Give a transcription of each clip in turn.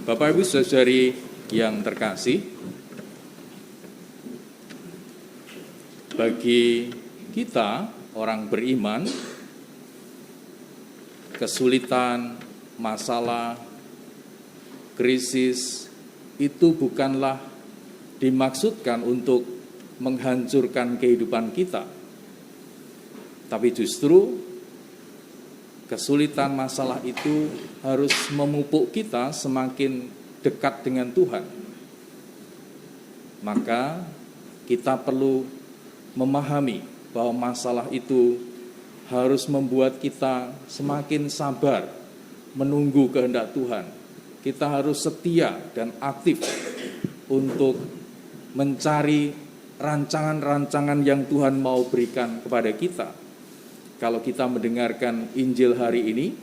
Bapak Ibu saudari yang terkasih, bagi kita orang beriman, kesulitan, masalah, krisis itu bukanlah dimaksudkan untuk menghancurkan kehidupan kita, tapi justru kesulitan masalah itu harus memupuk kita semakin dekat dengan Tuhan. Maka kita perlu memahami bahwa masalah itu harus membuat kita semakin sabar menunggu kehendak Tuhan. Kita harus setia dan aktif untuk mencari rancangan-rancangan yang Tuhan mau berikan kepada kita. Kalau kita mendengarkan Injil hari ini,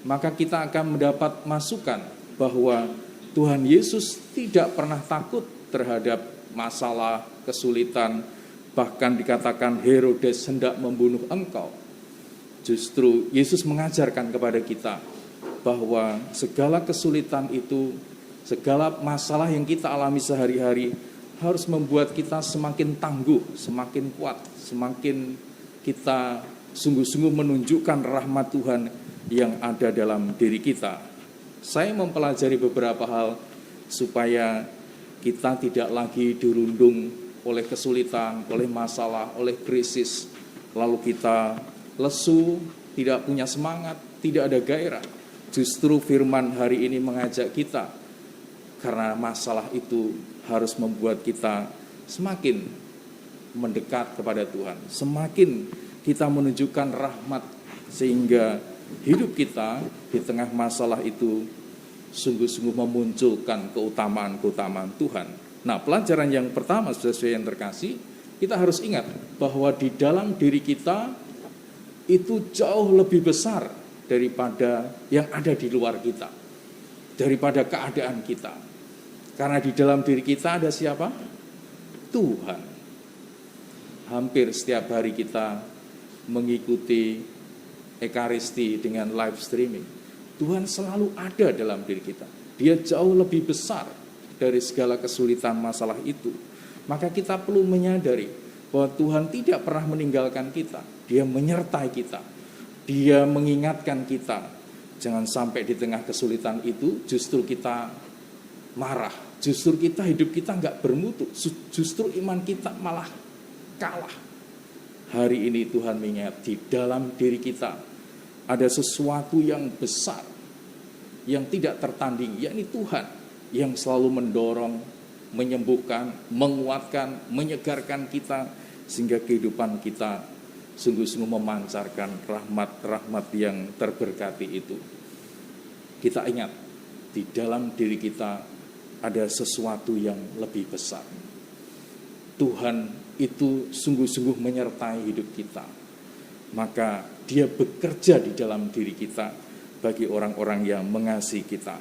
maka kita akan mendapat masukan bahwa Tuhan Yesus tidak pernah takut terhadap masalah, kesulitan, bahkan dikatakan Herodes hendak membunuh engkau. Justru Yesus mengajarkan kepada kita bahwa segala kesulitan itu, segala masalah yang kita alami sehari-hari harus membuat kita semakin tangguh, semakin kuat, semakin kita sungguh-sungguh menunjukkan rahmat Tuhan yang ada dalam diri kita. Saya mempelajari beberapa hal supaya kita tidak lagi dirundung oleh kesulitan, oleh masalah, oleh krisis. Lalu kita lesu, tidak punya semangat, tidak ada gairah. Justru firman hari ini mengajak kita, karena masalah itu harus membuat kita semakin mendekat kepada Tuhan, semakin kita menunjukkan rahmat, sehingga hidup kita di tengah masalah itu sungguh-sungguh memunculkan keutamaan-keutamaan Tuhan. Nah, pelajaran yang pertama, saudara yang terkasih, kita harus ingat bahwa di dalam diri kita itu jauh lebih besar daripada yang ada di luar kita, daripada keadaan kita. Karena di dalam diri kita ada siapa? Tuhan. Hampir setiap hari kita mengikuti Ekaristi dengan live streaming. Tuhan selalu ada dalam diri kita. Dia jauh lebih besar dari segala kesulitan masalah itu. Maka kita perlu menyadari bahwa Tuhan tidak pernah meninggalkan kita. Dia menyertai kita. Dia mengingatkan kita. Jangan sampai di tengah kesulitan itu justru kita marah. Justru kita hidup kita nggak bermutu. Justru iman kita malah kalah. Hari ini Tuhan mengingat di dalam diri kita ada sesuatu yang besar, yang tidak tertanding, yakni Tuhan yang selalu mendorong, menyembuhkan, menguatkan, menyegarkan kita, sehingga kehidupan kita sungguh-sungguh memancarkan rahmat-rahmat yang terberkati itu. Kita ingat, di dalam diri kita ada sesuatu yang lebih besar. Tuhan itu sungguh-sungguh menyertai hidup kita. Maka dia bekerja di dalam diri kita bagi orang-orang yang mengasihi kita.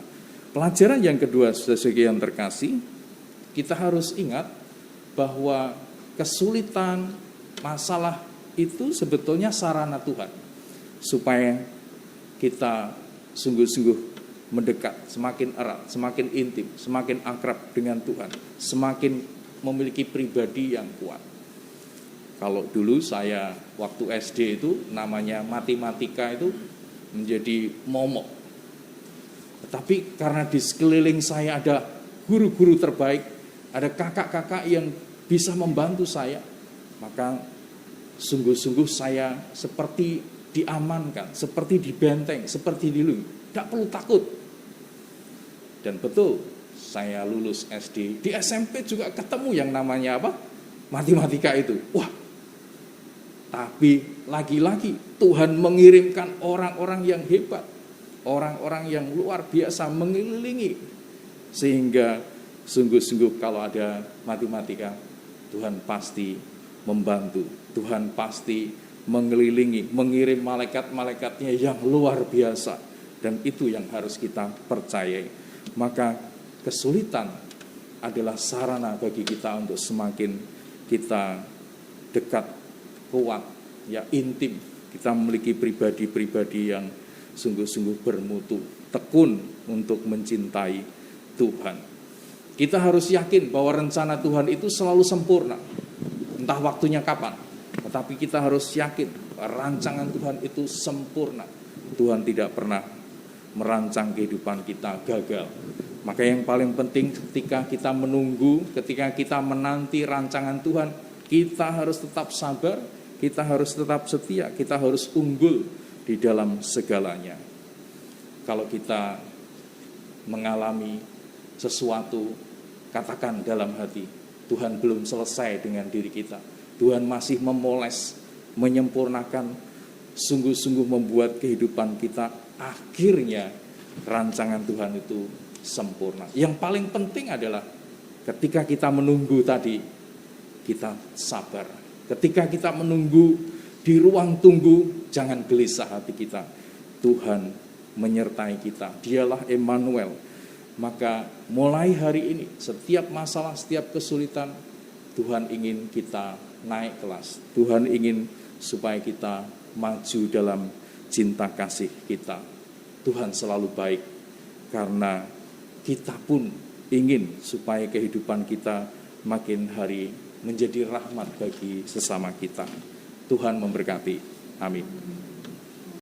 Pelajaran yang kedua, saudara yang terkasih, kita harus ingat bahwa kesulitan, masalah itu sebetulnya sarana Tuhan supaya kita sungguh-sungguh mendekat, semakin erat, semakin intim, semakin akrab dengan Tuhan, semakin memiliki pribadi yang kuat. Kalau dulu saya waktu SD itu namanya matematika itu menjadi momok. Tetapi karena di sekeliling saya ada guru-guru terbaik, ada kakak-kakak yang bisa membantu saya, maka sungguh-sungguh saya seperti diamankan, seperti dibenteng, seperti dilindungi. Tidak perlu takut. Dan betul, saya lulus SD, di SMP juga ketemu yang namanya apa? Matematika itu. Wah, tapi lagi-lagi Tuhan mengirimkan orang-orang yang hebat, orang-orang yang luar biasa mengelilingi, sehingga sungguh-sungguh kalau ada matematika, Tuhan pasti membantu, Tuhan pasti mengelilingi, mengirim malaikat-malaikatnya yang luar biasa, dan itu yang harus kita percayai. Maka kesulitan adalah sarana bagi kita untuk semakin kita dekat, kuat, ya intim. Kita memiliki pribadi-pribadi yang sungguh-sungguh bermutu, tekun untuk mencintai Tuhan. Kita harus yakin bahwa rencana Tuhan itu selalu sempurna. Entah waktunya kapan, tetapi kita harus yakin bahwa rancangan Tuhan itu sempurna. Tuhan tidak pernah merancang kehidupan kita gagal. Maka yang paling penting ketika kita menunggu, ketika kita menanti rancangan Tuhan, kita harus tetap sabar, kita harus tetap setia, kita harus unggul di dalam segalanya. Kalau kita mengalami sesuatu, katakan dalam hati, Tuhan belum selesai dengan diri kita. Tuhan masih memoles, menyempurnakan, sungguh-sungguh membuat kehidupan kita akhirnya rancangan Tuhan itu sempurna. Yang paling penting adalah ketika kita menunggu tadi, kita sabar. Ketika kita menunggu di ruang tunggu, jangan gelisah hati kita. Tuhan menyertai kita. Dialah Emmanuel. Maka mulai hari ini, setiap masalah, setiap kesulitan, Tuhan ingin kita naik kelas. Tuhan ingin supaya kita maju dalam cinta kasih kita. Tuhan selalu baik, karena kita pun ingin supaya kehidupan kita makin hari menjadi rahmat bagi sesama kita. Tuhan memberkati. Amin.